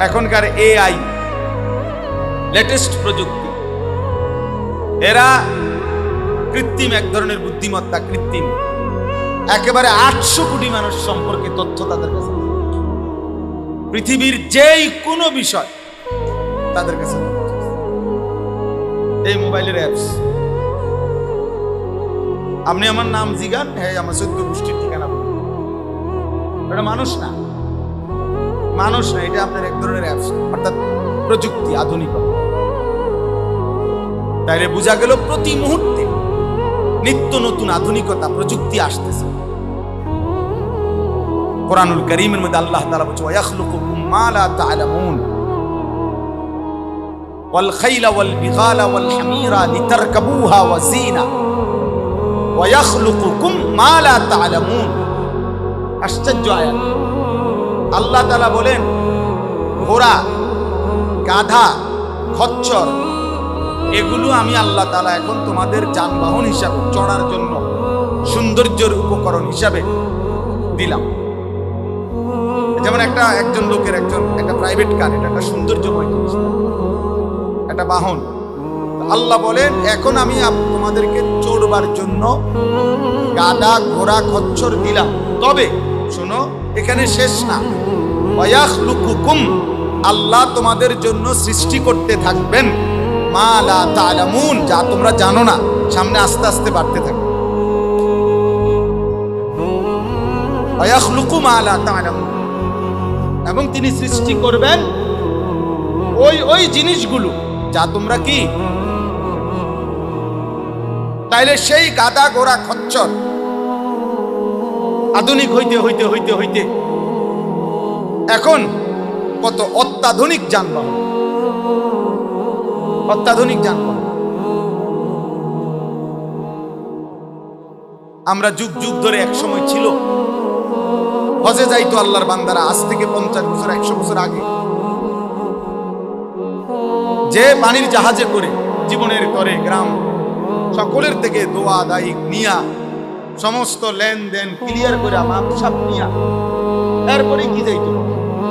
এখনকার AI latest প্রযুক্তি, এরা কৃত্রিম এক ধরনের বুদ্ধিমত্তা, কৃত্রিম একেবারে 800 কোটি মানুষ সম্পর্কে তথ্য তাদের কাছে, পৃথিবীর যেই কোনো বিষয় তাদের কাছে এই মোবাইলের অ্যাপস। আপনি আমার নাম জিগান, হ্যাঁ আমার 14 গোষ্ঠীর ঠিকানা বলুন। এটা মানুষ না, মানুষ না, এটা আপনার এক ধরনের অ্যাপস, অর্থাৎ প্রযুক্তি, আধুনিকতা। তাইলে বোঝা গেল প্রতি মুহূর্তে নিত্য নতুন আধুনিকতা, প্রযুক্তি আসতেছে। কোরআনুল কারীমের মধ্যে আল্লাহ তাআলা বলেন ওয়া ইয়াখলুকুকুম মা লা তা'লামুন ওয়াল খাইলা ওয়াল বিগালা ওয়াল হামিরা লিতারকাবুহা ওয়া যিনা ওয়া ইয়াখলুকুকুম মা লা তা'লামুন। আশ্চর্য আয়াত। আল্লাহ তাআলা বলেন ঘোড়া, গাধা, খচ্চর এগুলো আমি আল্লাহ তাআলা এখন তোমাদের যানবাহন হিসাবে, চড়ার জন্য সৌন্দর্যের উপকরণ হিসাবে দিলাম। যেমন একজন লোকের একটা প্রাইভেট কার, এটা একটা সৌন্দর্যময় জিনিস, একটা বাহন। আল্লাহ বলেন এখন আমি তোমাদেরকে চড়বার জন্য গাধা, ঘোড়া, খচ্চর দিলাম। তবে শোনো, এখানে শেষ না। ওয়ায়াখলুকুকুম, আল্লাহ তোমাদের জন্য সৃষ্টি করতে থাকবেন মা লা তা'লামুন, যা তোমরা জানো না। সামনে আস্তে আস্তে বাড়তে থাকবে। ওয়ায়াখলুকু মা লা তা'লামুন, এবং তিনি সৃষ্টি করবেন ওই জিনিসগুলো যা তোমরা কি। তাইলে সেই গাধা, ঘোড়া, খচ্চর আধুনিক হইতে হইতে হইতে হইতে এখন কত অত্যাধুনিক যানবাহন, অত্যাধুনিক যানবাহন। আমরা যুগ যুগ ধরে, এক সময় ছিল হজে যাইতো আল্লাহর বান্দারা, আজ থেকে 50 বছর 100 বছর আগে, যে পানির জাহাজে করে জীবনের তরে গ্রাম সকলের থেকে দোয়া দায়ী নিয়া, সমস্ত লেনদেন ক্লিয়ার করে মাপসাপ নিয়া, তারপরে কি যাইতো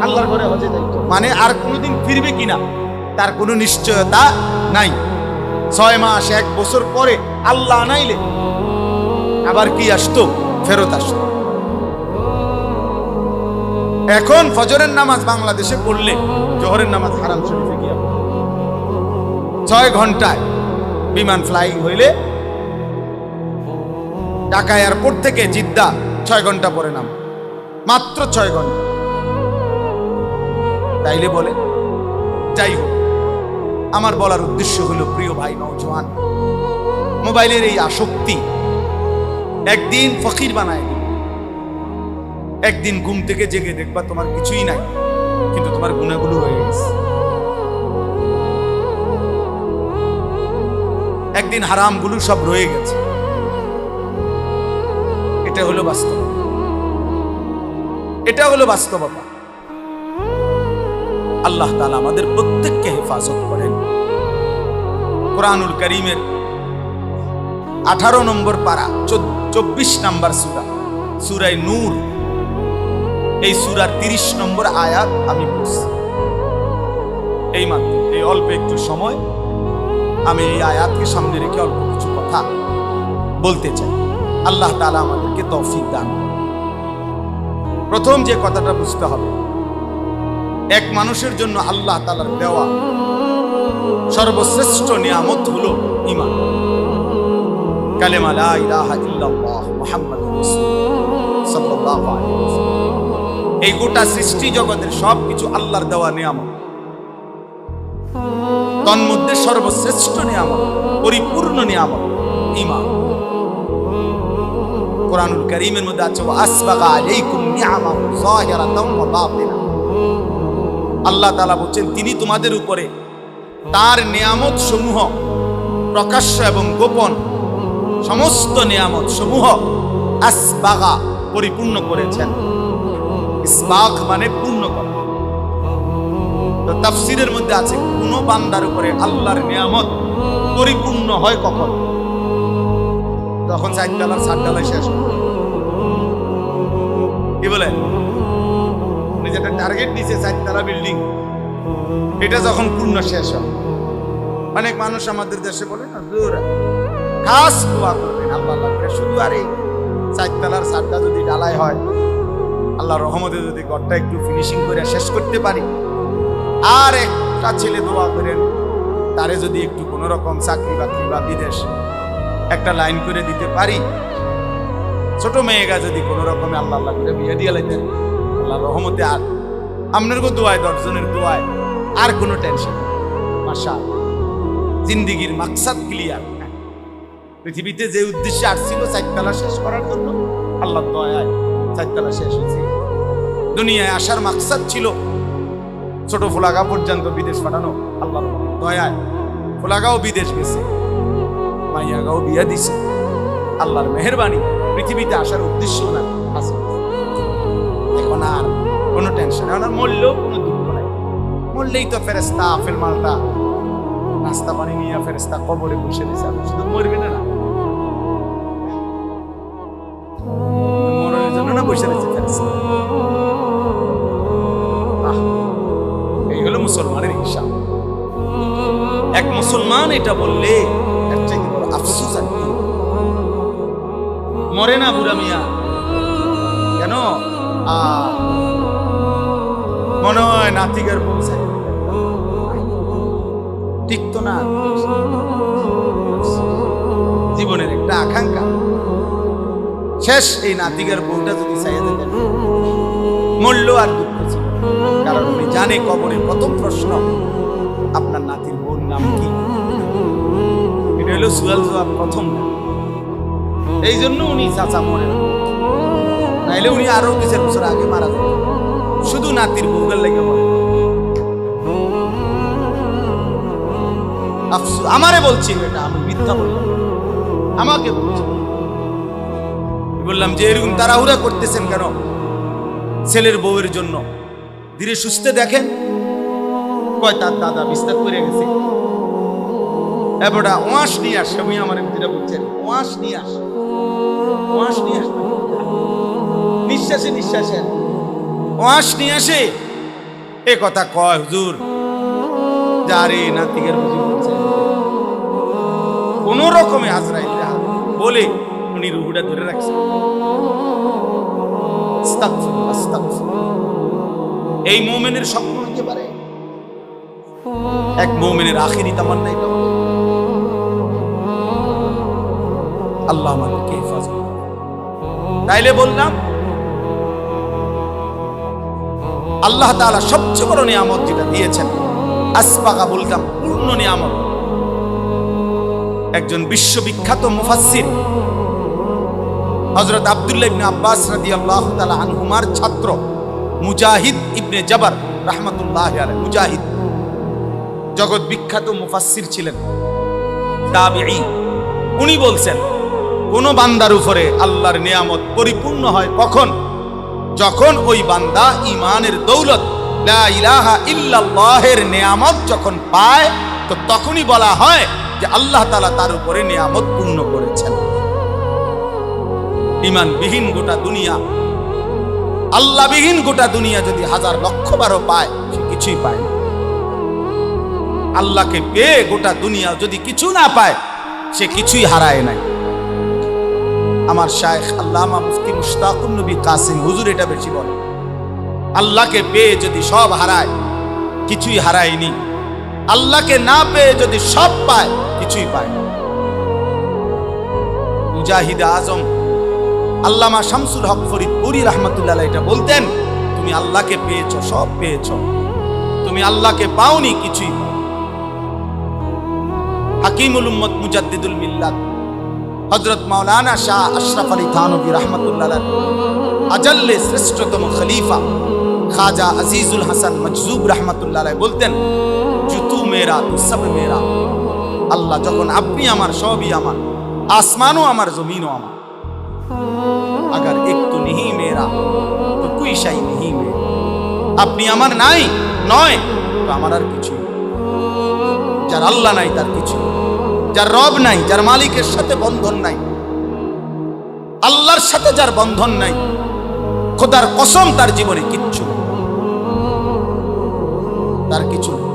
আল্লাহর ঘরে হজে যাইতো। মানে আর কোনোদিন ফিরবে কিনা তার কোনো নিশ্চয়তা নাই। 6 মাস 1 বছর পরে আল্লাহ আনাইলে আবার কি আসতো, ফেরত আসতো। এখন ফজরের নামাজ বাংলাদেশে পড়লে জোহরের নামাজ হারাম শরীফে গিয়া 6 ঘন্টায় বিমান ফ্লাইং হইলে ঢাকা এয়ারপোর্ট থেকে জিদ্দা 6 ঘন্টা পরে নাম, মাত্র 6 ঘন্টা। তাইলে বলে, যাই হোক, আমার বলার উদ্দেশ্য হলো প্রিয় ভাই নওজোয়ান, মোবাইলের এই আসক্তি একদিন ফকির বানায় দিবে। একদিন ঘুম থেকে জেগে দেখবা তোমার কিছুই নাই, কিন্তু তোমার গুনাহগুলো হয়ে গেছে। একদিন হারামগুলো সব রয়ে গেছে। এটা হলো বাস্তব, এটা হলো বাস্তবতা। আল্লাহ তাআলা আমাদের প্রত্যেককে হেফাজত করেন। কোরআনুল কারীমের 18 নম্বর পারা 24 নম্বর সূরা, সূরা নূর, এই সূরার 30 নম্বর আয়াত আমি পড়ছি। এই মাত্র, এই অল্প একটু সময় আমি এই আয়াতকে সামনে রেখে অল্প কিছু কথা বলতে চাই। আল্লাহ তাআলা আমাদেরকে তৌফিক দান। প্রথম যে কথাটা বুঝতে হবে, এক মানুষের জন্য আল্লাহ তাআলার দেওয়া সর্বশ্রেষ্ঠ নিয়ামত হলো ঈমান, কালেমা লা ইলাহা ইল্লাল্লাহ মুহাম্মাদুর রাসূলুল্লাহ সাল্লাল্লাহু আলাইহি ওয়াসাল্লাম। এই গোটা সৃষ্টি জগতের সবকিছু আল্লাহর দেওয়া নিয়ামত, তন্মধ্যে সর্বশ্রেষ্ঠ নিয়ামত, পরিপূর্ণ নিয়ামত ঈমান। কোরআনুল কারীমের মধ্যে আছে ওয়া আসবাগা আলাইকুম নিআমাহু যাহিরাতাও ওয়া বাতিনা। আল্লাহ তাআলা বলেন তিনি তোমাদের উপরে তার নিয়ামত সমূহ প্রকাশ্য এবং গোপন সমস্ত নিয়ামত সমূহ আসবাগা পরিপূর্ণ করেছেন। ইসবাগ মানে পূর্ণ করা। তো তাফসীরের মধ্যে আছে কোন বান্দার উপরে আল্লাহর নিয়ামত পরিপূর্ণ হয় কখন? তখন 4 তলার 7 তলায় শেষ। কি বলে? উনি যেটা টার্গেট দিয়েছে 4 তলা বিল্ডিং, এটা যখন পূর্ণ শেষ হয়, অনেক মানুষ আমাদের দেশে বলে না হুজুর খাস দোয়া করবেন আল্লাহ আল্লাহ করে, শুধু আর এই চারতলার ছাদটা যদি ঢালাই হয়, আল্লাহর রহমতে যদি ঘরটা একটু ফিনিশিং করে শেষ করতে পারি, আর একটা ছেলে দোয়া করেন তারে যদি একটু কোনো রকম চাকরি বাকরি বা বিদেশ একটা লাইন করে দিতে পারি, ছোট মেয়েগা যদি কোনো রকমে আল্লাহ আল্লাহ করে বিয়ে দিয়ে লাইতেন, আল্লাহর রহমতে আর আপনার দোয়ায় 10 জনের দোয়ায় আর কোনো টেনশন নেই। মাশাআল্লাহ, জিন্দেগির মাকসাদ ক্লিয়ার। পৃথিবীতে যে উদ্দেশ্যে আসছিল চারতলা শেষ করার জন্য, আল্লাহর দয়ায় চারতলা শেষ হয়েছে। দুনিয়ায় আসার মাকসাদ ছিল ছোট ফুলাগা পর্যন্ত বিদেশ পাঠানো, আল্লাহর দয়ায় ফুলাগাও বিদেশ গেছে, মাইয়াগাও বিয়া দিছে, আল্লাহর মেহেরবানি। পৃথিবীতে আসার উদ্দেশ্য না আছে, এখন আর কোনো টেনশন, এখন আর মরলেও কোনো দুঃখ নাই। মরলেই তো ফেরেস্তা আফেল মালটা নাস্তা পানি নিয়ে ফেরেস্তা কবরে বসে দিয়েছে, শুধু মরবে না, মরণের জন্য না বসে দিয়েছে ফেরেস্তা। এই হলো মুসলমানের হিসাব। এক মুসলমান এটা বললে এর চাইতে বড় আফসোস আর কি? মরে না বুড়া মিয়া কেন? মনে হয় নাতিকের পৌঁছায়, ঠিক তো না? জীবনের একটা আকাঙ্ক্ষা শেষ, এই নাতিকের বউটা যদি চাইয়া যেতেন, মরল আর দুঃখ ছিল, কারণ উনি জানে কবরের প্রথম প্রশ্ন আপনার নাতির বউর নাম কি। এটা হলো সুয়াল জবাব প্রথম। এই জন্য উনি চাচা মরে না, নাইলে উনি আরো 2 বছর আগে মারা যেত, শুধু নাতির বউগার লেগে মরে। আফসোস, আমারে বলছি এটা, আমি মিথ্যা বললাম, আমাকে বলছি। বললাম যে এরকম তাড়াহুড়া করতেছেন কেন ছেলের বউয়ের জন্য? ধীরে সুস্থে দেখেন, কয় তার দাদা বিস্তার করে গেছে, এবারটা ওয়াশ নিয়ে আসে। আমি আমার যেটা বলছেন ওয়াশ নিয়ে আসে, ওয়াশ নিয়ে আসে, নিঃশ্বাসে নিঃশ্বাসে ওয়াশ নিয়ে আসে। এ কথা কয় হুজুর যারে নাতিকের বুঝি বলছে, কোন রকমে আজরাইল বলে উনি রুহুটা ধরে রাখছে। এই মুমিনের স্বপ্ন হতে পারে, এক মুমিনের আখিরি তামান্না এটা। আল্লাহ আমাদেরকে হেফাজত করুন। তাইলে বললাম আল্লাহ তাআলা সবচেয়ে বড় নিয়ামত যেটা দিয়েছেন, আসবাগা বলতাম পূর্ণ নিয়ামত। একজন বিশ্ববিখ্যাত মুফাসসির হযরত আব্দুল্লাহ ইবনে আব্বাস রাদিয়াল্লাহু তাআলা আনহুমার ছাত্র মুজাহিদ ইবনে জাবার রাহমাতুল্লাহি আলাইহি, মুজাহিদ জগৎ বিখ্যাত মুফাসসির ছিলেন, তাবিঈ। উনি বলছেন কোন বান্দার উপরে আল্লাহর নিয়ামত পরিপূর্ণ হয় কখন? যখন ওই বান্দা ঈমানের দৌলত লা ইলাহা ইল্লাল্লাহের নিয়ামত যখন পায়, তো তখনই বলা হয় যে আল্লাহ তাআলা তার উপরে নিয়ামত পূর্ণ করেছেন। ঈমানবিহীন গোটা দুনিয়া, আল্লাহবিহীন গোটা দুনিয়া যদি 1000 লক্ষ বারও পায়, সে কিছুই পায় না। আল্লাহকে পেয়ে গোটা দুনিয়া যদি কিছু না পায়, সে কিছুই হারায় নাই। আমার শায়েখ আল্লামা মুফতি মুশতাকুন নবী কাসিম হুজুর এটা বেশি বলে, আল্লাহকে পেয়ে যদি সব হারায়, কিছুই হারায়নি। আল্লাহকে না পেয়ে যদি সব পায়, কিছুই পায় না। মুজাহিদ আজম আল্লামা শামসুল হক ফরিদপুরি রাহমাতুল্লাহ এটা বলতেন, তুমি আল্লাহকে পেয়েছো, সব পেয়েছো, তুমি আল্লাহকে পাওনি, কিছুই। হাকিমুল উম্মত মুজাদ্দিদুল মিল্লাত হযরত মাওলানা শাহ আশরাফ আলী থানভী রাহমাতুল্লাহ আজাল্লে শ্রেষ্ঠতম খলিফা খাজা আজিজুল হাসান মজজুব রাহমাতুল্লাহ বলতেন, যে তু মেরা তু সব মেরা। আল্লাহ যখন আপনি আমার, সবই আমার, আসমানও আমার, জমিনও আমার। अगर एक तो नहीं मेरा तो कोई शाई नहीं मेरा। আপনি আমার নাই নয় তো আমার আর কিছু। যার আল্লাহ নাই তার কিছু, যার রব নাই, যার মালিকের সাথে বন্ধন নাই, আল্লাহর সাথে যার বন্ধন নাই, খোদার কসম তার জীবনে কিচ্ছু। তার কিছু নেই।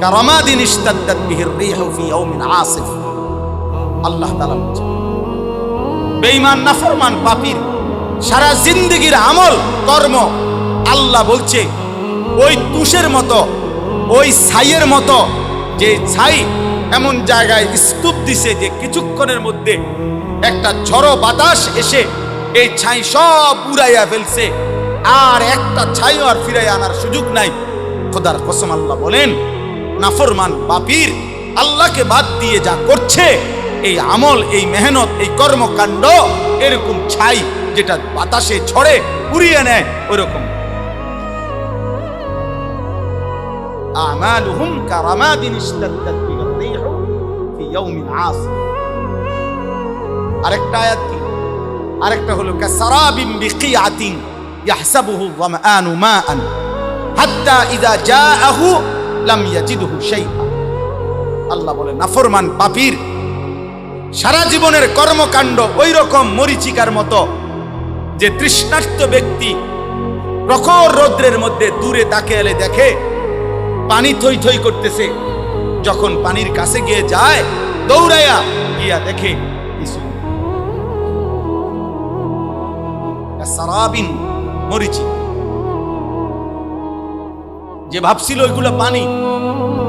কারামাদিন ইশতাদ্দাত বিহির রিহু ফি ইয়াউমিন আসিফ। আল্লাহ তাআলা বলেন বেঈমান নাফরমান পাপীর সারা জিন্দেগীর আমল কর্ম আল্লাহ বলছে ওই তুষের মতো, ওই ছাইয়ের মতো, যে ছাই এমন জায়গায় স্তূপ দিছে যে কিছুক্ষণের মধ্যে একটা ঝড়ো বাতাস এসে এই ছাই সব উড়াইয়া ফেলছে, আর একটা ছাই আর ফিরাইয়া আনার সুযোগ নাই। খোদার কসম আল্লাহ বলেন নাফরমান পাপীর আল্লাহকে বাদ দিয়ে যা করছে, এই আমল, এই মেহনত, এই কর্মকাণ্ড এরকম ছাই যেটা বাতাসে ছড়ে উড়িয়ে নেয় ওরকম। আমালুহুম কারামাদিন ইশতাদ্দাত বিহির রিহু ফি ইয়াউমিন আসিফ। আরেকটা আয়াত কি? আরেকটা হলো কাসারাবিন বিকিআতিন ইয়াহসাবুহু যামআনু মাআন হাত্তা ইযা জাআহু লাম ইয়াজিদহু শাইআ। আল্লাহ বলে নাফরমান পাপীর সারা জীবনের কর্মকাণ্ড ওই রকম মরিচিকার মতো, যে তৃষ্ণার্ত ব্যক্তি প্রখর রৌদ্রের মধ্যে দূরে তাকিয়ে দেখে পানি থই থই করতেছে, যখন পানির কাছে গিয়ে যায় দৌড়াইয়া গিয়া দেখে কিছু। সারাবিন মরিচি, যে ভাবছিল ওইগুলো পানি,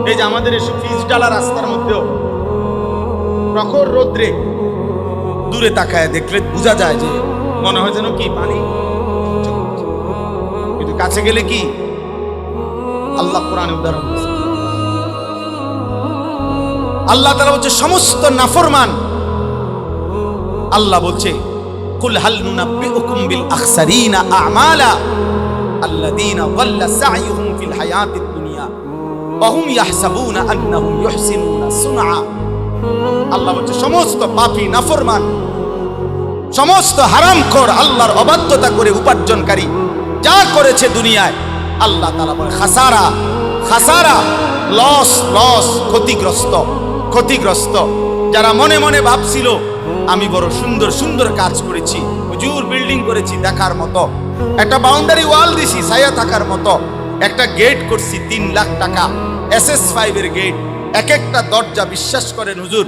এই যে আমাদের এসব ফিজ ডালা রাস্তার মধ্যেও প্রখর রৌদ্রে দূরে তাকায় দেখলে বোঝা যায় যে মনে হয় যেন কি পানি, কিন্তু কাছে গেলে কি আল্লাহ কোরআনে উদাহরণ দিয়েছে। আল্লাহ তাআলা বলছে সমস্ত নাফরমান, আল্লাহ বলছে কুল হাল নুনাব্বিউকুম বিল আখসারিনা আমালা আল্লাযীনা যাল্লা সা'য়ুহুম ফিল হায়াতিদ দুনিয়া ওয়া হুম ইয়াহসাবুনা আন্নাহুম ইউহসিনুনা সুনআ। আল্লাহ বলছে সমস্ত পাপী নাফরমান, সমস্ত হারামখোর, আল্লাহর অবাধ্যতা করে উপার্জনকারী যা করেছে দুনিয়ায়, আল্লাহ তাআলা বলে খাসারা, খাসারা, লস, লস, ক্ষতিগ্রস্ত, ক্ষতিগ্রস্ত। যারা মনে মনে ভাবছিল আমি বড় সুন্দর সুন্দর কাজ করেছি, হুজুর বিল্ডিং করেছি দেখার মতো, একটা বাউন্ডারি ওয়াল দিছি ছায়া থাকার মতো, একটা গেট করছি 3 লাখ টাকা SS5 এর গেট, এক একটা দরজা বিশ্বাস করেন হুজুর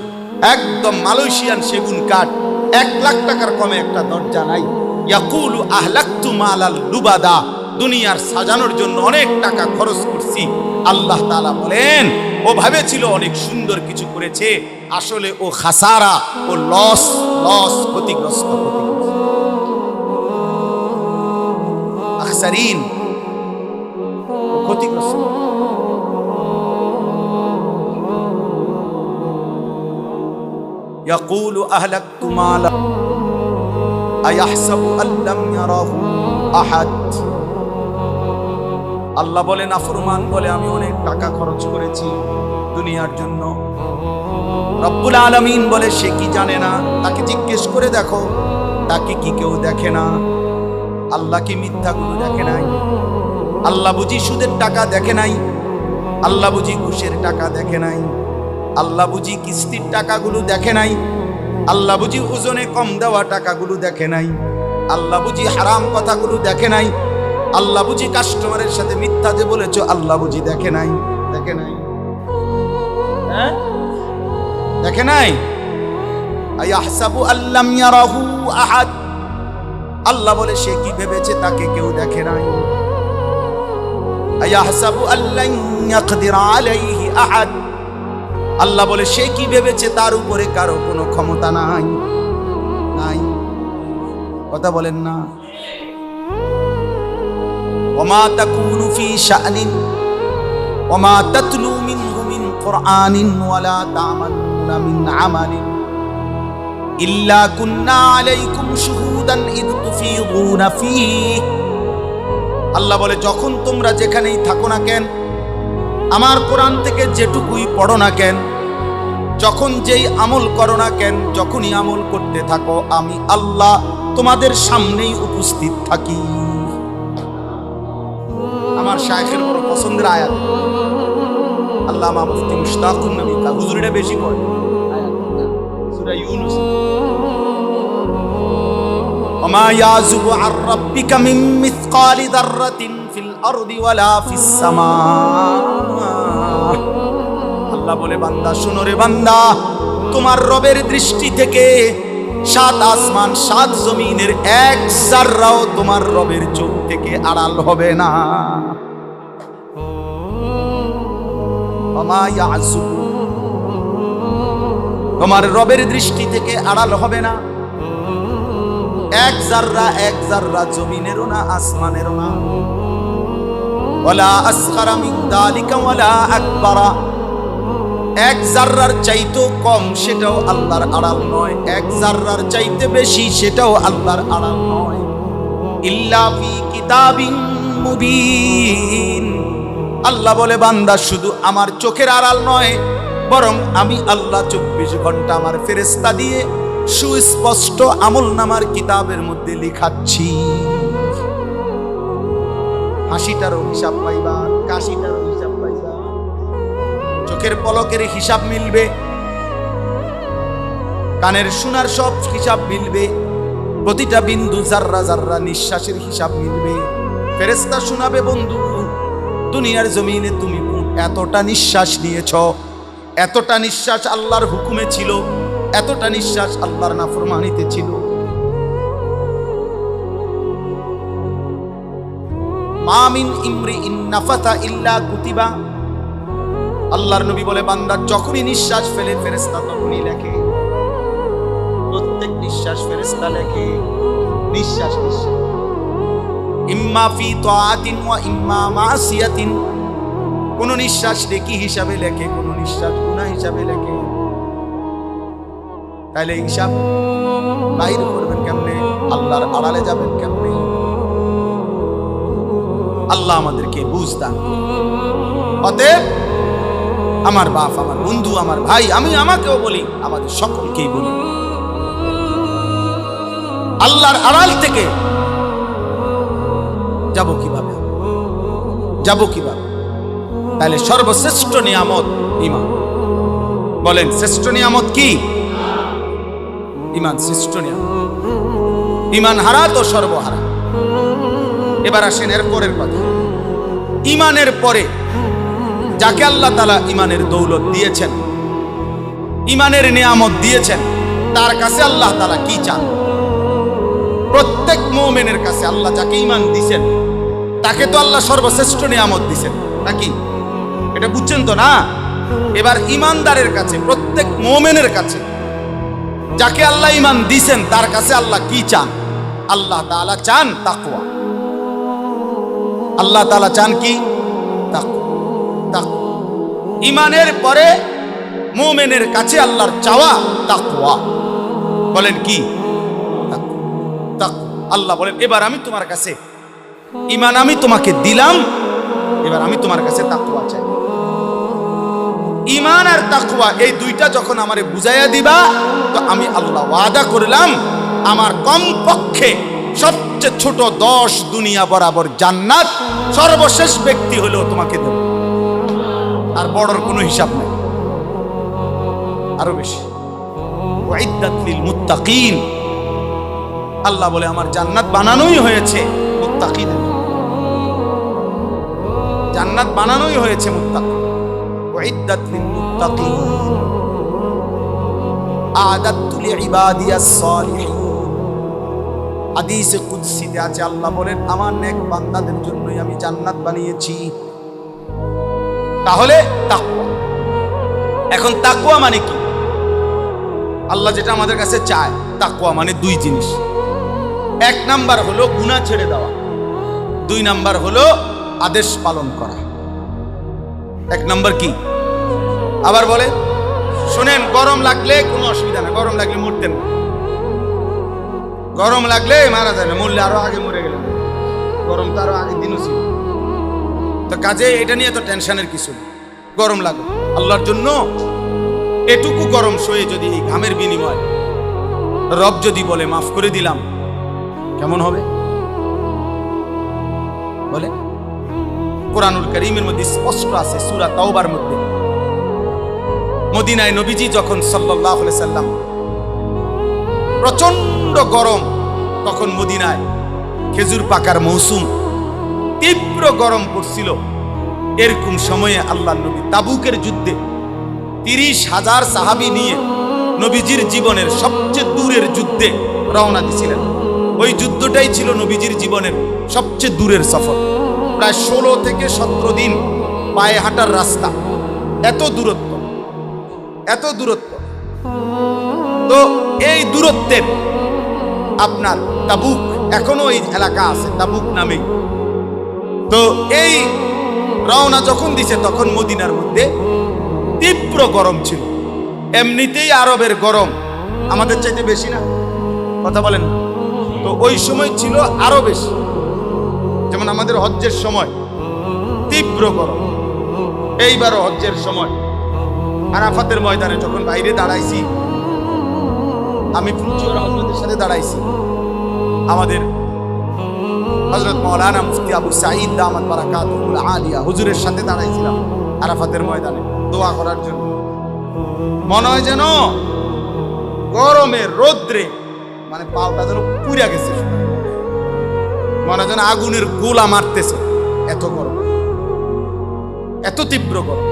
একদম মালয়েশিয়ান সেগুন কাঠ, 1 লাখ টাকার কমে একটা দরজা নাই। ইয়াকুলু আহলাকতু মালাল লুবাদা, দুনিয়ার সাজানোর জন্য অনেক টাকা খরচ করছি। আল্লাহ তাআলা বলেন ও ভেবেছিল অনেক সুন্দর কিছু করেছে, আসলে ও খাসারা, ও লস, লস, ক্ষতিগ্রস্ত, ক্ষতিগ্রস্ত। আখসারিন, ও ক্ষতিগ্রস্ত। ইয়াকুলু আহলাকতু মালা আয়াহসাবু আল্লাম ইয়ারাহু আহাদ। আল্লাহ বলে নাফরমান বলে আমি অনেক টাকা খরচ করেছি দুনিয়ার জন্য। রব্বুল আলামিন বলে সে কি জানে না? তাকে জিজ্ঞেস করে দেখো, তাকে কি কেউ দেখে না? আল্লাহ কি মিথ্যাগুলো দেখে নাই? আল্লাহ বুঝি সুদের টাকা দেখে নাই? আল্লাহ বুঝি ঘুষের টাকা দেখে নাই? আল্লাহ বুঝি কিস্তির টাকাগুলো দেখে নাই? আল্লাহ বুঝি ওজনে কম দেওয়া টাকাগুলো দেখে নাই? আল্লাহ বুঝি হারাম কথাগুলো দেখে নাই? আল্লাহ বুঝি কাস্টমারের সাথে মিথ্যা যে বলেছো আল্লাহ বুঝি দেখে নাই? দেখে নাই, হ্যাঁ দেখে নাই। আয়াহসাবু আল্লাম ইয়ারাহু আহাদ। আল্লাহ বলে সে কি ভেবেছে তাকে কেউ দেখে নাই? আয়াহসাবু আল্লান ইয়াকদির আলাইহি আহাদ। আল্লাহ বলে সে কি ভেবেছে তার উপরে কারো কোনো ক্ষমতা নাই, নাই। কথা বলেন না। ওমা তাকুনু ফি শা'নিন ওমা তাতলু মিনহু মিন কুরআনিন ওয়ালা তা'মালুনা মিন আমালিন ইল্লা কুন্না আলাইকুম শুহুদান ইদ তুফিদুনা ফীহি। আল্লাহ বলে যখন তোমরা যেখানেই থাকো না কেন, আমার কোরআন থেকে যেটুকুই পড়ো না কেন, যখন যেই আমল করো না কেন, যখনই আমল করতে থাকো আমি আল্লাহ তোমাদের সামনেই উপস্থিত থাকি। আমার শায়খের বড় পছন্দের আয়াত, আল্লামা মুফতি মুশতাকুন নবী কা হুজুরটা বেশি পড়ে সূরা ইউনূস। ওমা ইয়াযুবু আর রাব্বিকা মিন মিসকালি যাররাতিন ফিল আরদি ওয়ালা ফিস সামা। আল্লাহ বলে বান্দা শোনো রে বান্দা, তোমার রবের দৃষ্টি থেকে 7 আসমান 7 জমিনের এক যাররাও তোমার রবের চোখ থেকে আড়াল হবে না। ওমা ইয়াযুবু, তোমার রবের দৃষ্টি থেকে আড়াল হবে না এক জাররা জমিনেরও না আসমানেরও না। ওয়ালা আসগারা মিন যালিকা ওয়ালা আকবারা, এক জাররার চাইতেও কম সেটাও আল্লাহর আড়াল নয়, এক জাররার চাইতে বেশি সেটাও আল্লাহর আড়াল নয়। ইল্লা ফি কিতাবিন মুবিন। আল্লাহ বলে বান্দা শুধু আমার চোখের আড়াল নয়, বরং আমি আল্লাহ 24 ঘন্টা আমার ফেরেশতা দিয়ে সুস্পষ্ট আমলনামার কিতাবের মধ্যে লিখাচ্ছি। হাসিটারও হিসাব পাইবা, কাশিটারও হিসাব পাইবা, চোখের পলকের হিসাব মিলবে, কানের শোনার সব হিসাব মিলবে, প্রতিটা বিন্দু জাররা জাররা নিঃশ্বাসের হিসাব মিলবে। ফেরেশতা শোনাবে বন্ধু, দুনিয়ার জমিনে তুমি এতটা নিঃশ্বাস নিয়েছ, এতটা নিঃশ্বাস আল্লাহর হুকুমে ছিল, এতটা নিঃশ্বাস আল্লাহর নাফরমানিতে ছিল। মা মিন ইমরিইন নাফাতা ইল্লা কুতিবা। আল্লাহর নবী বলে বান্দা যখনই নিঃশ্বাস ফেলে ফেরেশতা তখনই লেখে, প্রত্যেক নিঃশ্বাস ফেরেশতা লেখে। নিঃশ্বাস নিঃশ্বাস ইম্মা ফি তাআতিন ওয়া ইম্মা মাসিয়াতিন, কোন নিঃশ্বাস নেকি হিসাবে লেখে, কোন নিঃশ্বাস গুনাহ হিসাবে লেখে। তাইলে হিসাব বাইর করবেন কেমনে, আল্লাহর আড়ালে যাবেন কেমনে? আল্লাহ আমাদেরকে বুঝ দান। অতএব আমার বাপ, আমার বন্ধু, আমার ভাই, আমি আমাকেও বলি, আমাদের সকলকেই বলি, আল্লাহর আড়াল থেকে যাব কিভাবে, যাব কিভাবে? তাহলে সর্বশ্রেষ্ঠ নিয়ামত ঈমান। বলেন শ্রেষ্ঠ নিয়ামত কি? ঈমান শ্রেষ্ঠ নিয়ামত। ঈমান হারা তো সর্বহারা। এবার আসেন এর পরের কথা। ঈমানের পরে যাকে আল্লাহ তাআলা ঈমানের দৌলত দিয়েছেন, ঈমানের নিয়ামত দিয়েছেন, তার কাছে আল্লাহ তাআলা কি চান? প্রত্যেক মুমিনের কাছে আল্লাহ যাকে ঈমান দিয়েছেন তাকে তো আল্লাহ সর্বশ্রেষ্ঠ নিয়ামত দিয়েছেন, নাকি? এটা বুঝছেন তো না? এবার ঈমানদারের কাছে, প্রত্যেক মুমিনের কাছে যাকে আল্লাহ ঈমান দিয়েছেন তার কাছে আল্লাহ কি চান? আল্লাহ তাআলা চান তাকওয়া। আল্লাহ তাআলা চান কি? তাকওয়া। ঈমানের পরে মুমিনের কাছে আল্লাহর চাওয়া তাকওয়া। বলেন কি? তাকওয়া। আল্লাহ বলেন এবার আমি তোমার কাছে ঈমান আমি তোমাকে দিলাম, এবার আমি তোমার কাছে তাকওয়া চাই। ঈমান আর তাকওয়া এই দুইটা যখন আমারে বুঝাইয়া দিবা, তো আমি আল্লাহ ওয়াদা করলাম আমার কমপক্ষে সবচেয়ে ছোট 10 দুনিয়া বরাবর জান্নাত সর্বশেষ ব্যক্তি হলেও তোমাকে দেব। আর বড়র কোনো হিসাব নাই, আরো বেশি। ওয়াইদাত লিল মুত্তাকিন। আল্লাহ বলে আমার জান্নাত বানানোই হয়েছে মুত্তাকিদের জন্য। জান্নাত বানানোই হয়েছে মুত্তাকি। ওয়াইদাত লিল মুত্তাকিন আ'দাতু লিইবাদিয়াস সালিহিন। হাদিসে কুদসিতে আছে আল্লাহ বলেন আমার নেক বান্দাদের জন্যই আমি জান্নাত বানিয়েছি। তাহলে তাকওয়া। এখন তাকওয়া মানে কি? আল্লাহ যেটা আমাদের কাছে চায়, তাকওয়া মানে 2 জিনিস। 1 নাম্বার হলো গুনাহ ছেড়ে দেওয়া, 2 নাম্বার হলো আদেশ পালন করা। 1 নাম্বার কি? আবার বলে শুনেন, গরম লাগলে কোনো অসুবিধা না, গরম লাগলে মরতেন না, গরম লাগলে মারা যায় না, মরলে আরো আগে মরে গেলেন, গরম তো আরো আগে দিনও ছিল। তো কাজে এটা নিয়ে তো টেনশনের কিছু নেই। গরম লাগে আল্লাহর জন্য, এটুকু গরম সয়ে যদি এই ঘামের বিনিময় রব যদি বলে মাফ করে দিলাম, কেমন হবে? বলে কোরআনুল কারীমের মধ্যে স্পষ্ট আছে, সূরা তাওবার মধ্যে। মদিনায় নবীজি যখন সাল্লাল্লাহু আলাইহি সাল্লাম, প্রচন্ড গরম তখন মদিনায়, খেজুর পাকার মৌসুম, তীব্র গরম পড়ছিল। এরকম সময়ে আল্লাহর নবী তাবুকের যুদ্ধে 30,000 সাহাবী নিয়ে নবীজির জীবনের সবচেয়ে দূরের যুদ্ধে রওনা দিয়েছিলেন। ওই যুদ্ধটাই ছিল নবীজির জীবনের সবচেয়ে দূরের সফর। প্রায় 16 থেকে 17 দিন পায়ে হাঁটার রাস্তা, এত দূরত্ব। তো এই দূরত্বের আপনার তাবুক, এখনো এই এলাকা আছে তাবুক নামে। তো এই রওনা যখন দিছে তখন মদিনার মধ্যে তীব্র গরম ছিল। এমনিতেই আরবের গরম আমাদের চাইতে বেশি না, কথা বলেন। তো ওই সময় ছিল আরো বেশি। যেমন আমাদের হজ্জের সময় তীব্র গরম, এইবারও হজ্জের সময় আরাফাতের ময়দানে যখন বাইরে দাঁড়াইছি, আমি ফুলচুরা হজরতের সাথে দাঁড়াইছি, আমাদের হযরত মাওলানা মুফতি আবু সাঈদ দামাত বারাকাতুহুল আলিয়া হুজুরের সাথে দাঁড়াইছিলাম আরাফাতের ময়দানে দোয়া করার জন্য। মনে হয় যেন গরমের রৌদ্রে মানে পাওটা যেন পুড়ে গেছে, মনে হয় যেন আগুনের গোলা মারতেছে, এত গরম, এত তীব্র গরম।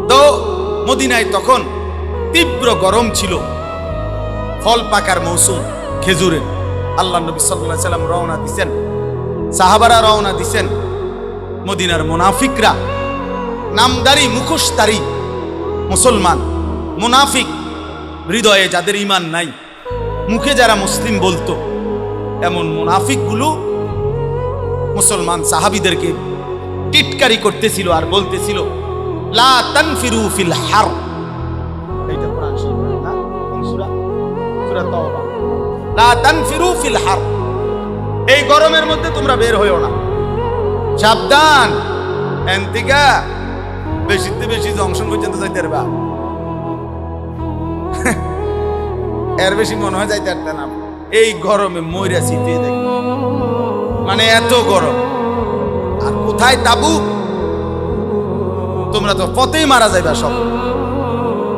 তো মদিনায় তখন তীব্র গরম ছিল, ফল পাকার মৌসুম, খেজুরের। আল্লাহ নবী সাল্লাল্লাহু আলাইহি সাল্লাম রওনা দিছেন, সাহাবারা রওনা দিছেন। মদিনার মুনাফিকরা, নামদারি মুখোশধারী মুসলমান মুনাফিক, হৃদয়ে যাদের ঈমান নাই, মুখে যারা মুসলিম বলতো, এমন মুনাফিকগুলো মুসলমান সাহাবীদেরকে টিটকারি করতেছিল আর বলতেছিল, লা তানফিরু ফিল হার। এইটা কোরআন শরীফ না, কোন সূরা? সূরা তাওবা। লা তানফিরু ফিল হার, এই গরমের মধ্যে তোমরা বের হইও না, সাবধান। এনতিকা বেশিতে বেশি জংশন পর্যন্ত যাইতে পারবা, এর বেশি মনে হয় যাইতে পারতে না। এই গরমে মইরা শীতে দেখ, মানে এত গরম। আর কোথায় তাবুক? তোমরা তো পথেই মারা যাইবা সব।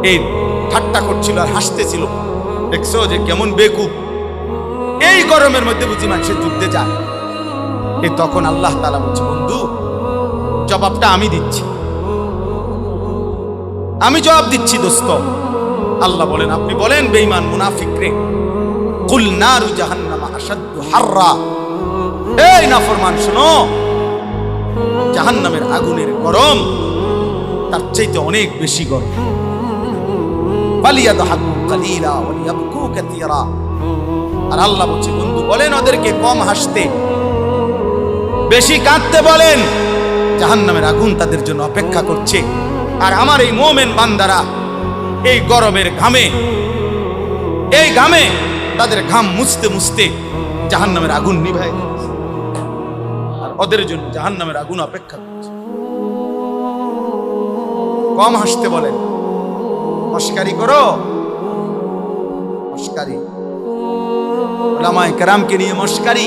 এই ঠাট্টা করছিল আর হাসতেছিল, দেখছো যে কেমন বেকুব, এই গরমের মধ্যে বুঝি মানুষের যুদ্ধে যায়। এই তখন আল্লাহ তাআলা বলছে, বন্ধু জবাবটা আমি দিচ্ছি, আমি জবাব দিচ্ছি দোস্ত। আল্লাহ বলেন, আপনি বলেন বেঈমান মুনাফিক রে, কুল নারু জাহান্নামা আশাদ্দু হাররা, এই নাফরমান শোনো, জাহান্নামের আগুনের গরম তার চাইতে অনেক বেশি গরম। ফালিয়াদহাকু কালিলা ওয়া ইয়াবকু কাসীরা। আর আল্লাহ বলছে, বন্ধু বলেন ওদেরকে কম হাসতে, বেশি কাঁদতে বলেন, জাহান্নামের আগুন তাদের জন্য অপেক্ষা করছে। আর আমার এই মুমিন বান্দারা এই গরমের ঘামে, এই ঘামে তাদের ঘাম মুছতে মুছতে জাহান্নামের আগুন নিভায় দিচ্ছে, আর ওদের জন্য জাহান্নামের আগুন অপেক্ষা করছে। কম হাসতে বলেন, মস্কারি করো, মস্কারি, উলামায়ে কেরামকে নিয়ে মস্কারি,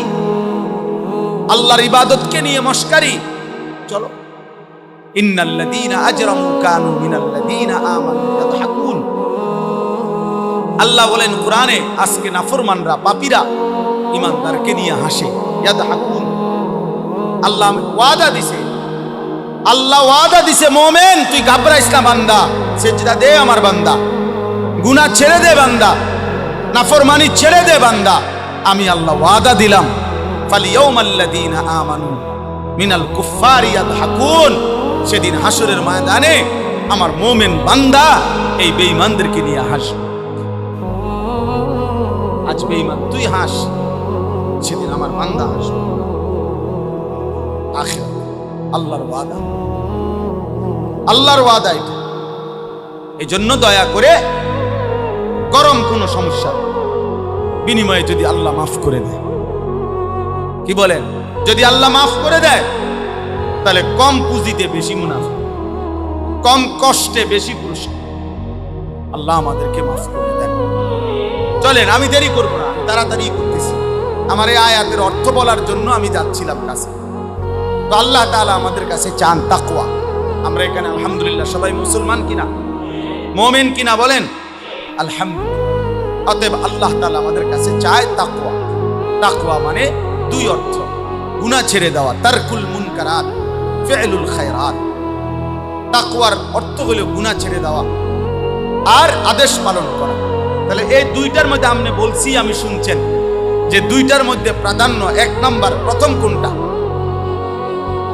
আল্লাহর ইবাদতকে নিয়ে মস্কারি। চলো, ইন্নাল্লাযীনা আজরামু কানু মিনাল্লাযীনা আমানু ইয়াদহাকুন। আল্লাহ বলেন কোরআনে, আজকে নাফরমানরা, পাপীরা ঈমানদারকে নিয়ে হাসে, ইয়াদহাকুন। আল্লাহ ওয়াদা দিছে, আল্লাহ ওয়াদা দিছে, মুমিন তুই ঘাবড়াইস না বান্দা, সিজদা দে আমার বান্দা, গুনাহ ছেড়ে দে বান্দা, নাফরমানি ছেড়ে দে বান্দা। আমি আল্লাহ ওয়াদা দিলাম, ফালিয়াউমাল্লাযীনা আমানু মিনাল কুফফারি ইয়াদহাকুন। সেদিন হাসরের ময়দানে আমার মুমিন বান্দা এই বেঈমানদেরকে নিয়ে হাসবে। আজ বেঈমান তুই হাস, সেদিন আমার বান্দা হাসবে। আখিরাত আল্লাহর ওয়াদা, আল্লাহর ওয়াদা এটা। এই জন্য দয়া করে গরম কোনো সমস্যা বিনিময়ে যদি আল্লাহ মাফ করে দেয়, কি বলেন, যদি আল্লাহ মাফ করে দেয় তাহলে কম পুঁজিতে বেশি মুনাফা, কম কষ্টে বেশি পুরস্কার। আল্লাহ আমাদেরকে মাফ করে দেন। চলেন, আমি দেরি করবো না, তাড়াতাড়ি করতেছি। আমার এই আয়াতের অর্থ বলার জন্য আমি যাচ্ছিলাম কাছে। তো আল্লাহ তাআলা আমাদের কাছে চান তাকওয়া। আমরা এখানে আলহামদুলিল্লাহ সবাই মুসলমান কিনা, মুমিন কিনা বলেন? আলহামদুলিল্লাহ। অতএব আল্লাহ তাআলা আমাদের কাছে চায় তাকওয়া। তাকওয়া মানে দুই অর্থ, গুনাহ ছেড়ে দেওয়া, তারকুল মুনকারাত, ফি'লুল খায়রাত। তাকওয়ার অর্থ হলো গুনাহ ছেড়ে দেওয়া আর আদেশ পালন করা। তাহলে এই দুইটার মধ্যে আপনি বলছি, আমি শুনছেন যে দুইটার মধ্যে প্রাধান্য, এক নাম্বার প্রথম কোনটা?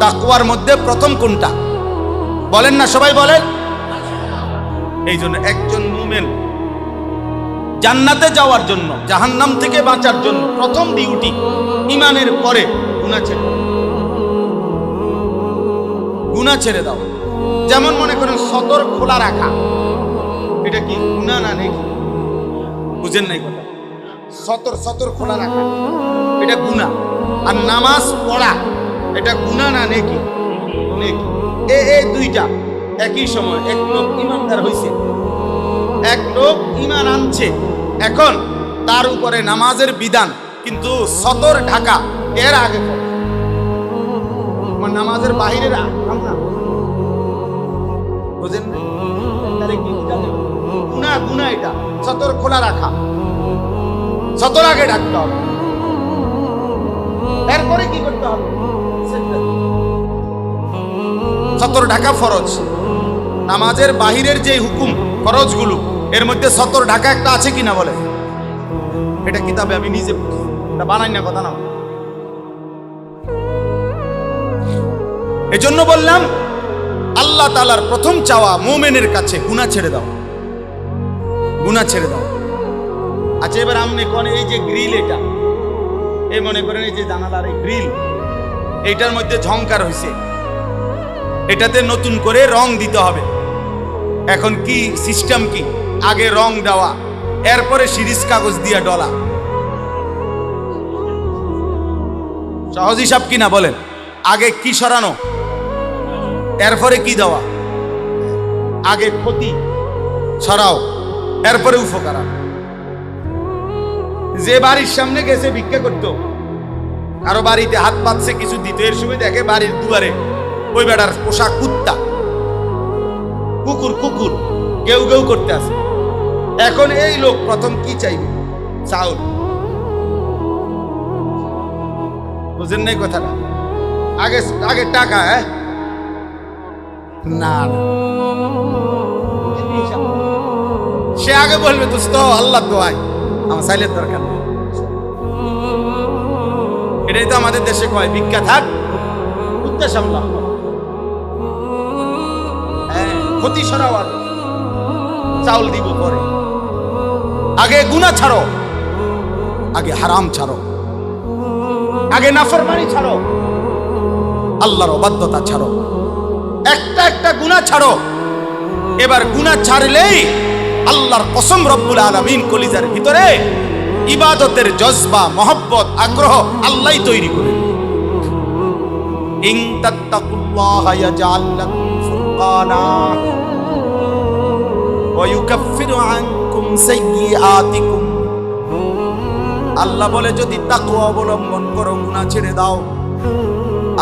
তাকওয়ার মধ্যে প্রথম কোনটা বলেন না, সবাই বলেন। এই জন্য একজন মুমিন জান্নাতে যাওয়ার জন্য, জাহান্নাম থেকে বাঁচার জন্য প্রথম ডিউটি ঈমানের পরে গুনাহ ছেড়ে দাও। গুনাহ ছেড়ে দাও। যেমন মনে করেন সতর খোলা রাখা, এটা কি গুনাহ না নাকি? বুঝেন নাই কথা? সতর খোলা রাখা এটা গুনাহ, আর নামাজ পড়া এটা গুনাহ না নাকি? নেকি। এই দুইটা একই সময়। এক লোক ইমানদার হইছে, এক লোক ঈমান আনছে, এখন তার উপরে নামাজের বিধান, কিন্তু সতর ঢাকা এর আগে নামাজের বাহিরের না, বুঝেন না? গুনাহ এটা সতর খোলা রাখা, সতর আগে ঢাকতে হবে, এরপরে কি করতে হবে? সতর ঢাকা ফরজ। নামাজের বাহিরের যে হুকুম ফরজগুলো, এর মধ্যে সতর ঢাকা একটা আছে কিনা বলে? এটা কিতাবে আমি নিজে এটা বানাই না, কথা না। এজন্য বললাম আল্লাহ তাআলার প্রথম চাওয়া মুমিনের কাছে গুনাহ ছেড়ে দাও, গুনাহ ছেড়ে দাও। আচ্ছা, এবার আপনি কোন এই যে গ্রিল, এটা এই মনে করেন এই যে জানালার এই গ্রিল, এইটার মধ্যে ঝংকার হয়েছে, এটাতে নতুন করে রং দিতে হবে। এখন কি সিস্টেম কি? আগে রং দেওয়া, এরপরে সিরিজ কাগজ দিয়া ডলা। সহজ হিসাব কিনা বলেন? আগে কি সরানো, এরপরে কি দেওয়া? আগে ক্ষতি সরাও, এরপরে উপকার। যে বাড়ির সামনে গেছে ভিক্ষা করতো, কারো বাড়িতে হাত পাতছে কিছু দিতে, এর সময় দেখে বাড়ির দুয়ারে ওই বেটার পোষা কুত্তা, কুকুর কুকুর কেউ কেউ করতে আসে। এখন এই লোক প্রথম কি চাইবে? চাউল। বুঝেন নাই কথাটা? আগে আগে টাকা, না সে আগে বলবে দোস্ত আল্লাহ দোয়াই, আমার চাইলের দরকার নেই। এটাই তো আমাদের দেশে কয়, ভিক্ষা থাক কুত্তা সামলা। ক্ষতি সরাও, চাউল দিব পরে। আগে গুনাহ ছাড়ো, আগে হারাম ছাড়ো, আগে নাফরমানি ছাড়ো, আল্লাহর অবাধ্যতা ছাড়ো, একটা একটা গুনাহ ছাড়ো। এবার গুনাহ ছাড়লেই আল্লাহর কসম রব্বুল আলামিন কলিজার ভিতরে ইবাদতের জজবা, মহব্বত, আগ্রহ আল্লাহই তৈরি করে। ইন তাত্তাকুল্লাহা ইয়াজআল লাকুম ফুরকানা ওয়া ইউকাফিরু আনকুম সাইয়্যাতিকুম। আল্লাহ বলে যদি তাকওয়া অবলম্বন করো, গুনাহ ছেড়ে দাও,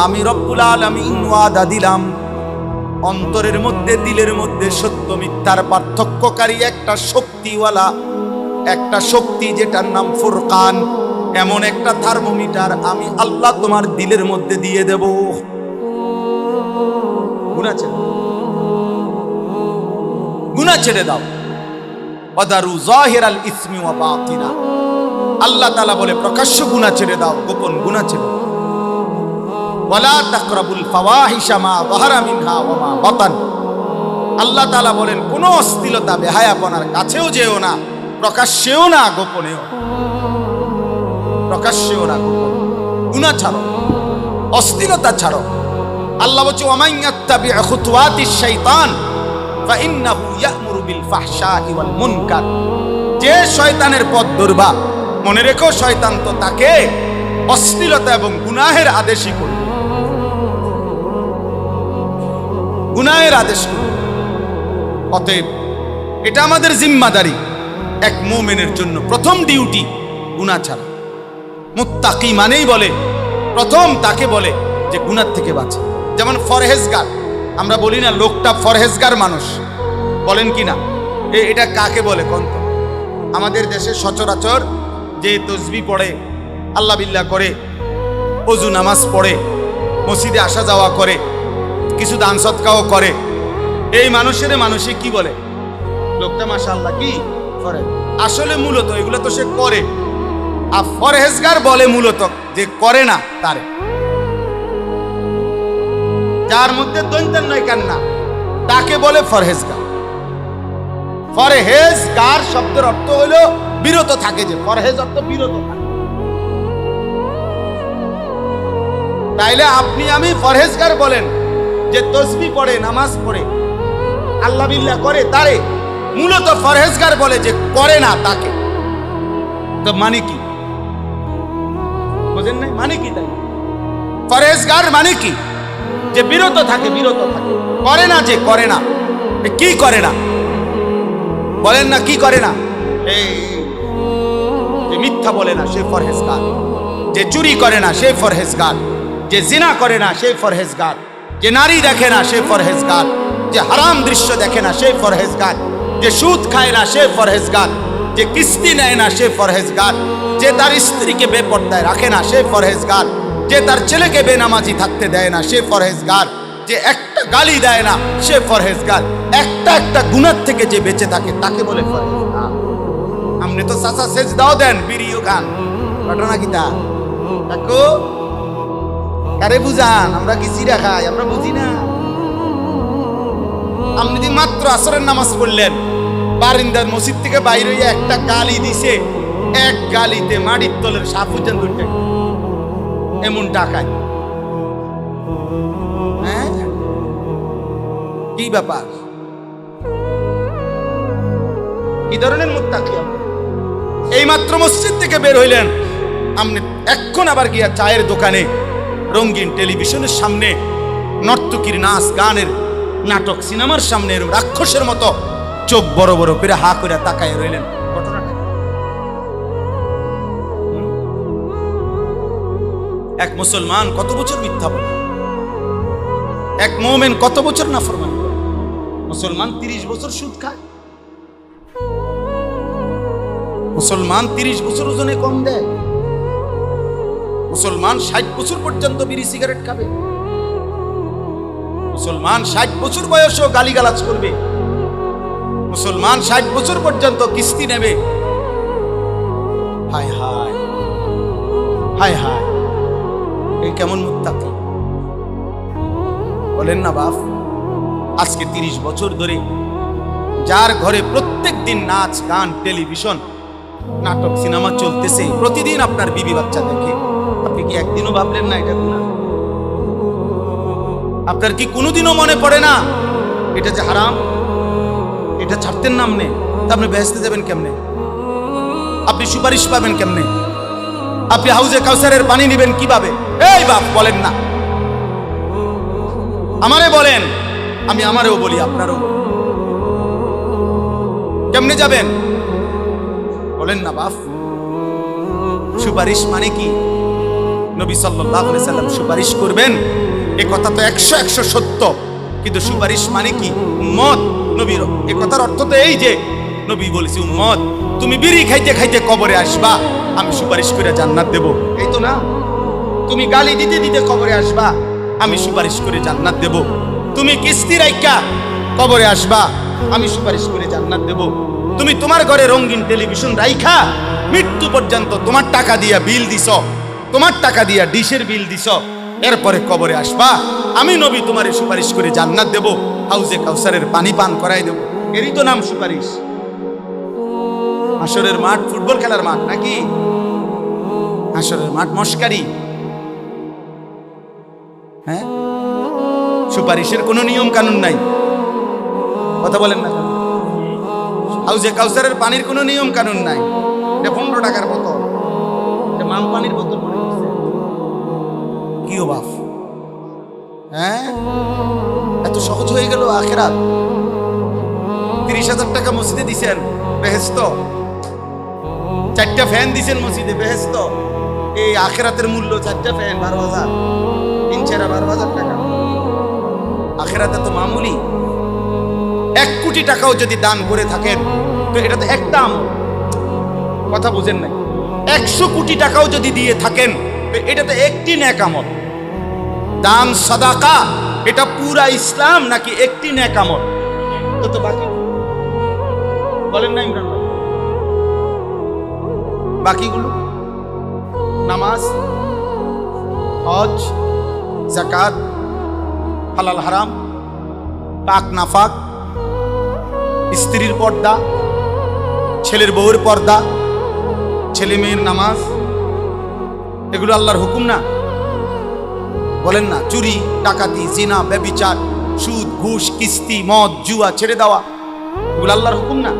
আমি রব্বুল আলামিন ওয়াদা দিলাম অন্তরের মধ্যে, দিলের মধ্যে সত্য মিথ্যার পার্থক্যকারী একটা শক্তিওয়ালা, একটা শক্তি যেটার নাম ফুরকান, এমন একটা থার্মোমিটার আমি আল্লাহ তোমার দিলের মধ্যে দিয়ে দেব। গুনাহ ছেড়ে দাও, গুনাহ ছেড়ে দাও। ওয়াদারু যাহিরাল ইসমি ওয়া বাতিনা। আল্লাহ তাআলা বলে প্রকাশ্য গুনাহ ছেড়ে দাও, গোপন গুনাহ ছেড়ে দাও। ওয়ালা তাকরাবুল ফাওয়াহিশা মা যাহারা মিনহা ওয়া মা বাতান। আল্লাহ তাআলা বলেন কোনো অশ্লীলতা, বেহায়াপনার কাছেও যেও না, প্রকাশ্যেও না, গোপনেও। প্রকাশ্যেও না, গোপনে। গুনাহ ছাড়ো, অশ্লীলতা ছাড়ো। আল্লাহ বলছে ওয়া মান ইয়াত্তাবি খুতুওয়াতিশ শাইতান ফাইন্নাহু ইয়া'মুরু বিল ফাহশাই ওয়াল মুনকার। যে শয়তানের পথ ধরবা, মনে রেখো শয়তান তো তাকে অশ্লীলতা এবং গুনাহের আদেশই করবে, গুনাহের আদেশ করবে। অতএব এটা আমাদের জিম্মাদারি, এক মুমিনের জন্য প্রথম ডিউটি গুনাহ ছাড়া। মুত্তাকি মানেই বলে প্রথম তাকে বলে যে গুনাহ থেকে বাঁচে। যেমন ফরহেজগার, আমরা বলি না লোকটা ফরহেজগার মানুষ, বলেন কি না? এটা কাকে বলে কোন? আমাদের দেশে সচরাচর যে তসবিহ পড়ে, আল্লাহ বিল্লাহ করে, ওযু নামাজ পড়ে, মসজিদে আসা যাওয়া করে, কিছু দান সদকাও করে, এই মানুষের মানুষে কি বলে? লোকটা মাশাআল্লাহ কি করে। আসলে মূলত এগুলো তো সে করে, আর ফরহেজগার বলে মূলত যে করে না তারে, যার মধ্যে দৈন্তান নয় কান্না, তাকে বলে ফরহেজগার। ফরহেজগার শব্দের অর্থ হলো বিরত থাকে, যে ফরহেজ অর্থ বিরত থাকে। তাইলে আপনি আমি ফরহেজগার বলেন যে তসবিহ পড়ে, নামাজ পড়ে, আল্লাহ বিল্লাহ করে, তারে মূলত ফরহেজগার বলে যে করে না তাকে। তো মানে কি বুঝেন নাই? মানে কি? তাই ফরহেজগার মানে কি? যে বিরত থাকে, বিরত থাকে, করে না, যে করে না। কি করে না বলেন না? কি করে না? এই যে মিথ্যা বলে না সে ফরহেজগার, যে চুরি করে না সে ফরহেজগার, যে জিনা করে না সে ফরহেজগার, যে নারী দেখে না সে ফরহেজগার, যে হারাম দৃশ্য দেখে না সে ফরহেজগার, যে সুদ খায় না সে ফরহেজগার, যে কিস্তি নেয় না সে ফরহেজগার, যে তার স্ত্রীকে বেপর্দায় রাখে না সে ফরহেজগার, যে তার ছেলেকে বেনামাজি থাকতে দেয় না সে ফরহেজগার, যে একটা গালি দেয় না সে ফরহেজগার, একটা একটা গুনাহ থেকে যে বেঁচে থাকে তাকে বলে ফরহেজগার। আপনি তো চাচা সেজদাও দেন, বিড়িও খান, ঘটনা কি তা? কাকু কারে বুঝান? আমরা কি চিরা খাই? আমরা বুঝি না। আপনি যদি মাত্র আসরের নামাজ পড়লেন, বারিন্দার মসজিদ থেকে বাইরে হইয়া একটা গালি দিছে, এক গালিতে মাটির তলের সাপ পর্যন্ত উঠে এমন টাকায়। হ্যাঁ, কি ব্যাপার? কি ধরনের মুত্তাকি আপনি? এই মাত্র মসজিদ থেকে বের হইলেন, আপনি এখন আবার গিয়া চায়ের দোকানে, রঙিন টেলিভিশনের সামনে, নর্তকীর নাচ গানের নাটক, সিনেমার সামনে এরকম রাক্ষসের মতো চোখ বড় বড় করে হা করে তাকায় রইলেন। ঘটনাটা এক মুসলমান কত বছর মিথ্যা বলে, এক মুমিন কত বছর নাফরমানি করে। মুসলমান 30 বছর সুদ খায়, মুসলমান 30 বছর ওজনে কম দেয়, মুসলমান 60 বছর পর্যন্ত বিড়ি সিগারেট খাবে, মুসলমান 60 বছর বয়সেও গালিগালাজ করবে, মুসলমান 60 বছর পর্যন্ত কিস্তি নেবে। হায় হায় হায় হায়, এই কেমন মুত্তাকি বলেন না বাপ? আজকে 30 বছর ধরে যার ঘরে প্রত্যেক দিন নাচ গান টেলিভিশন নাটক সিনেমা চলতেছে, প্রতিদিন আপনার বিবি বাচ্চা দেখে, আপনি কি একদিনও ভাবলেন না এটা গুনাহ? আপনার কি কোনোদিনও মনে পড়ে না এটা যে হারাম? এটা ছাড়তেন না আপনি, তা আপনি বেহেশতে যাবেন কেমনে? আপনি সুপারিশ পাবেন কেমনে? আপনি হাউজে কাউসারের পানি নেবেন কিভাবে? এই বাপ বলেন না, আমারে বলেন, আমি আমারও বলি, আপনারও কেমনে যাবেন বলেন না বাপ? সুপারিশ মানে কি? নবী সাল্লাল্লাহু আলাইহি সাল্লাম সুপারিশ করবেন, এই কথা তো 100 সত্য, কিন্তু সুপারিশ মানে কি? উম্মত নবীর এই কথার অর্থ তো এই যে নবী বলেছে, উম্মত তুমি বিড়ি খাইতে খাইতে কবরে আসবা, আমি সুপারিশ করে জান্নাত দেব, এই তো না? তুমি গালি দিতে দিতে কবরে আসবা, আমি সুপারিশ করে জান্নাত দেব। তুমি কিস্তি রাইখা কবরে আসবা, আমি সুপারিশ করে জান্নাত দেব। তুমি তোমার ঘরে রঙিন টেলিভিশন রাইখা মৃত্যু পর্যন্ত তোমার টাকা দিয়া বিল দিছ, তোমার টাকা দিয়া ডিশের বিল দিছ, এরপরে কবরে আসবা, আমি নবী তোমারে সুপারিশ করে জান্নাত দেব, হাউজে কাউসারের পানি পান করাই দেব। এরই তো নাম সুপারিশ। হাসরের মাঠ ফুটবল খেলার মাঠ নাকি? হাসরের মাঠ মস্কারি। হ্যাঁ, সুপারিশের কোনো নিয়ম কানুন নাই, কথা বলেন না। হাউজে কাউসারের পানির কোনো নিয়ম কানুন নাই, এটা 15 টাকার বোতল, এটা মাল পানির বোতল মনে করছে। কি ও বাপ? হ্যাঁ, এত সহজ হয়ে গেল আখিরাত। 30,000 টাকা মসজিদে দিছেন, বেহেশত। 4টা ফ্যান দিছেন মসজিদে, বেহেশত। এই আখিরাতের মূল্য 4টা ফ্যান 12,000, 3-4 12,000 টাকা। আখিরাতে তো মামুলি। 1 কোটি টাকাও যদি দান করে থাকেন তো এটা তো একটা আমল, কথা বুঝেন নাই? 100 কোটি টাকাও যদি দিয়ে থাকেন, এটা তো একটি নেক আমল। দান সাদাকা এটা পুরা ইসলাম নাকি একটি নেক আমল? তো বাকি বলেন না ইমরান ভাই, বাকিগুলো নামাজ, হজ, যাকাত, হালাল হারাম, পাক নাফাক, স্ত্রীর পর্দা, ছেলের বউয়ের পর্দা, ছেলে মেয়ের নামাজ, এগুলো আল্লাহর হুকুম না? বলেন না, চুরি, ডাকাতি, জিনা, ব্যভিচার, সুদ, ঘুষ, কিস্তি, মদ, জুয়া ছেড়ে দেওয়া, এগুলো আল্লাহর হুকুম না?